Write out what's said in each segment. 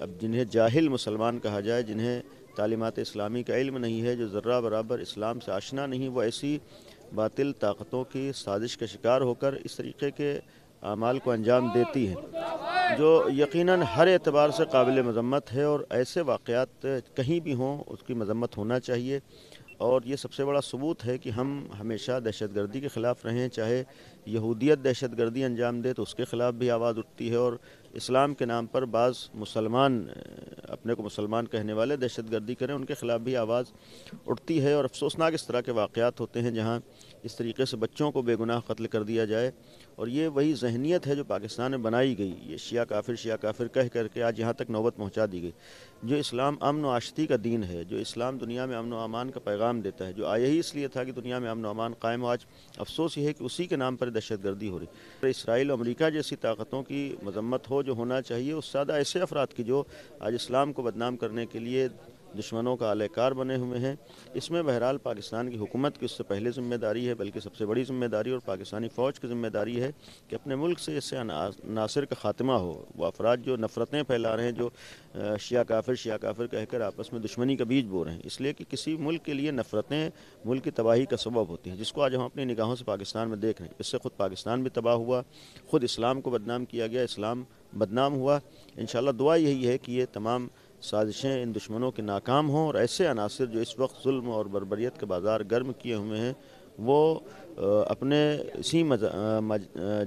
اب جنہیں جاہل مسلمان کہا جائے، جنہیں تعلیمات اسلامی کا علم نہیں ہے، جو ذرہ برابر اسلام سے آشنا نہیں، وہ ایسی باطل طاقتوں کی سازش کا شکار ہو کر اس طریقے کے اعمال کو انجام دیتی ہے، جو یقیناً ہر اعتبار سے قابل مذمت ہے، اور ایسے واقعات کہیں بھی ہوں اس کی مذمت ہونا چاہیے۔ اور یہ سب سے بڑا ثبوت ہے کہ ہم ہمیشہ دہشت گردی کے خلاف رہے ہیں، چاہے یہودیت دہشت گردی انجام دے تو اس کے خلاف بھی آواز اٹھتی ہے، اور اسلام کے نام پر بعض مسلمان اپنے کو مسلمان کہنے والے دہشت گردی کریں ان کے خلاف بھی آواز اٹھتی ہے۔ اور افسوسناک اس طرح کے واقعات ہوتے ہیں جہاں اس طریقے سے بچوں کو بے گناہ قتل کر دیا جائے، اور یہ وہی ذہنیت ہے جو پاکستان میں بنائی گئی، یہ شیعہ کافر کہہ کر کے آج یہاں تک نوبت پہنچا دی گئی۔ جو اسلام امن و آشتی کا دین ہے، جو اسلام دنیا میں امن و امان کا پیغام دیتا ہے، جو آیا ہی اس لیے تھا کہ دنیا میں امن و امان قائم ہو، آج افسوس یہ ہے کہ اسی کے نام پر دہشت گردی ہو رہی۔ اسرائیل اور امریکہ جیسی طاقتوں کی مذمت ہو جو ہونا چاہیے اس سادہ ایسے افراد کی جو آج اسلام کو بدنام کرنے کے لیے دشمنوں کا اہل کار بنے ہوئے ہیں۔ اس میں بہرحال پاکستان کی حکومت کی اس سے پہلے ذمہ داری ہے، بلکہ سب سے بڑی ذمہ داری اور پاکستانی فوج کی ذمہ داری ہے کہ اپنے ملک سے اس سے عناصر کا خاتمہ ہو۔ وہ افراد جو نفرتیں پھیلا رہے ہیں، جو شیعہ کافر کہہ کر آپس میں دشمنی کا بیج بو رہے ہیں، اس لیے کہ کسی ملک کے لیے نفرتیں ملک کی تباہی کا سبب ہوتی ہیں، جس کو آج ہم اپنی نگاہوں سے پاکستان میں دیکھ رہے ہیں۔ اس سے خود پاکستان بھی تباہ ہوا، خود اسلام کو بدنام کیا گیا، اسلام بدنام ہوا۔ انشاءاللہ دعا یہی ہے کہ یہ تمام سازشیں ان دشمنوں کے ناکام ہوں، اور ایسے عناصر جو اس وقت ظلم اور بربریت کے بازار گرم کیے ہوئے ہیں وہ اپنے اسی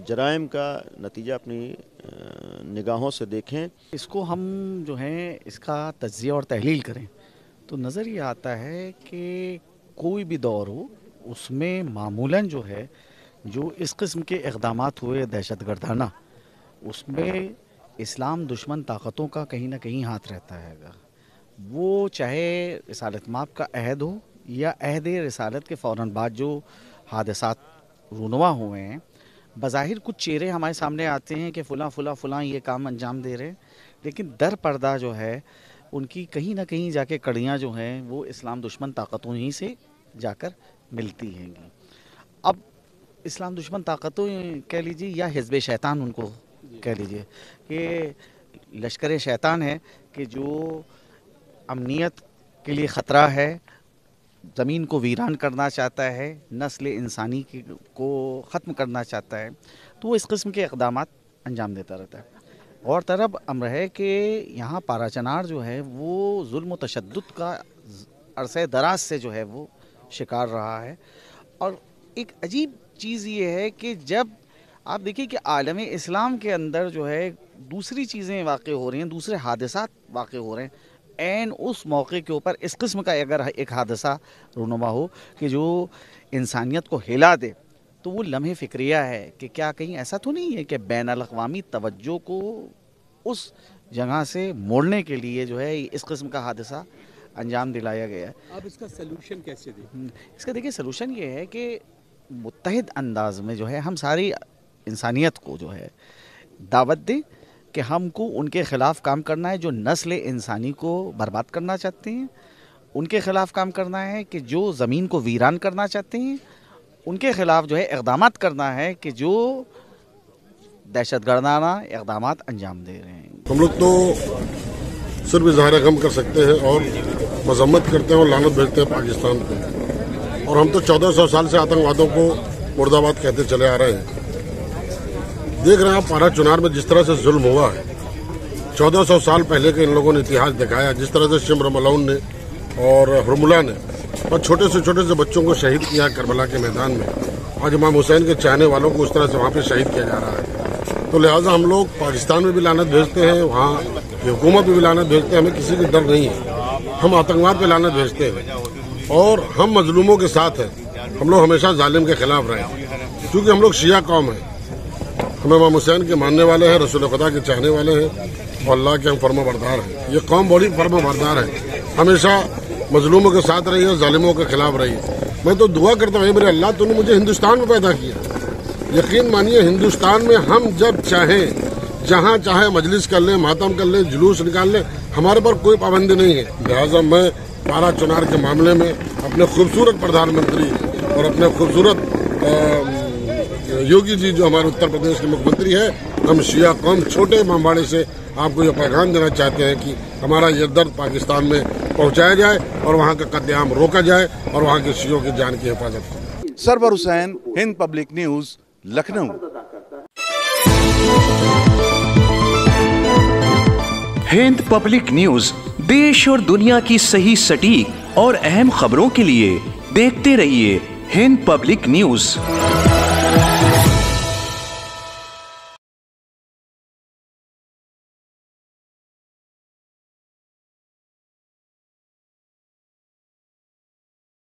جرائم کا نتیجہ اپنی نگاہوں سے دیکھیں۔ اس کو ہم جو ہیں اس کا تجزیہ اور تحلیل کریں تو نظر یہ آتا ہے کہ کوئی بھی دور ہو اس میں معمولاً جو ہے جو اس قسم کے اقدامات ہوئے دہشت گردانہ، اس میں اسلام دشمن طاقتوں کا کہیں نہ کہیں ہاتھ رہتا ہے گا، وہ چاہے رسالت مآب کا عہد ہو یا عہد رسالت کے فوراً بعد جو حادثات رونما ہوئے ہیں۔ بظاہر کچھ چہرے ہمارے سامنے آتے ہیں کہ فلاں یہ کام انجام دے رہے ہیں، لیکن در پردہ جو ہے ان کی کہیں نہ کہیں جا کے کڑیاں جو ہیں وہ اسلام دشمن طاقتوں ہی سے جا کر ملتی ہیں گی۔ اب اسلام دشمن طاقتوں کہہ لیجیے یا حزب شیطان ان کو کہہ لیجیے کہ لشکر شیطان ہے کہ جو امنیت کے لیے خطرہ ہے، زمین کو ویران کرنا چاہتا ہے، نسل انسانی کو ختم کرنا چاہتا ہے، تو وہ اس قسم کے اقدامات انجام دیتا رہتا ہے۔ اور طرف امر ہے کہ یہاں پارا چنار جو ہے وہ ظلم و تشدد کا عرصہ دراز سے جو ہے وہ شکار رہا ہے۔ اور ایک عجیب چیز یہ ہے کہ جب آپ دیکھیں کہ عالم اسلام کے اندر جو ہے دوسری چیزیں واقع ہو رہی ہیں، دوسرے حادثات واقع ہو رہے ہیں، عین اس موقع کے اوپر اس قسم کا اگر ایک حادثہ رونما ہو کہ جو انسانیت کو ہلا دے، تو وہ لمحے فکریہ ہے کہ کیا کہیں ایسا تو نہیں ہے کہ بین الاقوامی توجہ کو اس جگہ سے موڑنے کے لیے جو ہے اس قسم کا حادثہ انجام دلایا گیا ہے۔ اب اس کا سلوشن کیسے دیں؟ اس کا دیکھیں سلوشن یہ ہے کہ متحد انداز میں جو ہے ہم ساری انسانیت کو جو ہے دعوت دیں کہ ہم کو ان کے خلاف کام کرنا ہے جو نسل انسانی کو برباد کرنا چاہتے ہیں، ان کے خلاف کام کرنا ہے کہ جو زمین کو ویران کرنا چاہتے ہیں، ان کے خلاف جو ہے اقدامات کرنا ہے کہ جو دہشت گردانہ اقدامات انجام دے رہے ہیں۔ ہم لوگ تو صرف اظہار غم کر سکتے ہیں اور مذمت کرتے ہیں اور لعنت بھیجتے ہیں پاکستان پہ، اور ہم تو 1400 سال سے آتنکوادوں کو مرد آباد کہتے چلے آ رہے ہیں۔ دیکھ رہے ہیں آپ پارا چنار میں جس طرح سے ظلم ہوا ہے، 1400 سال پہلے کے ان لوگوں نے اتہاس دکھایا، جس طرح سے شمر ملعون نے اور حرملہ نے اور چھوٹے سے بچوں کو شہید کیا کربلا کے میدان میں، آج امام حسین کے چاہنے والوں کو اس طرح سے وہاں پہ شہید کیا جا رہا ہے۔ تو لہٰذا ہم لوگ پاکستان میں بھی لعنت بھیجتے ہیں، وہاں کی حکومت میں بھی لعنت بھیجتے ہیں، ہمیں کسی کی ڈر نہیں ہے، ہم آتنکواد پہ لعنت بھیجتے ہیں اور ہم مظلوموں کے ساتھ ہیں۔ ہم لوگ ہمیشہ ظالم کے خلاف رہے ہیں، کیونکہ ہم لوگ شیعہ قوم ہیں، ہم امام حسین کے ماننے والے ہیں، رسول خدا کے چاہنے والے ہیں اور اللہ کے ہم فرما بردار ہیں۔ یہ قوم بڑی فرما بردار ہے، ہمیشہ مظلوموں کے ساتھ رہی ہے، ظالموں کے خلاف رہی ہے۔ میں تو دعا کرتا ہوں میرے اللہ تو نے مجھے ہندوستان میں پیدا کیا، یقین مانیے ہندوستان میں ہم جب چاہیں جہاں چاہے مجلس کر لیں، ماتم کر لیں، جلوس نکال لیں، ہمارے پر کوئی پابندی نہیں ہے۔ لہٰذا میں پارا چنار کے معاملے میں اپنے خوبصورت پردھان منتری اور اپنے خوبصورت یوگی جی جو ہمارے اتر پردیش کے مکھ منتری ہے، ہم شیعہ قوم چھوٹے امام باڑے سے آپ کو یہ پیغام دینا چاہتے ہیں کہ ہمارا یہ درد پاکستان میں پہنچایا جائے اور وہاں کا قتل عام روکا جائے اور وہاں کے شیعوں کی جان کی حفاظت کی. سرور حسین، ہند پبلک نیوز، لکھنؤ. ہند پبلک نیوز دیش اور دنیا کی صحیح سٹیک اور اہم خبروں کے لیے دیکھتے رہیے ہند پبلک نیوز.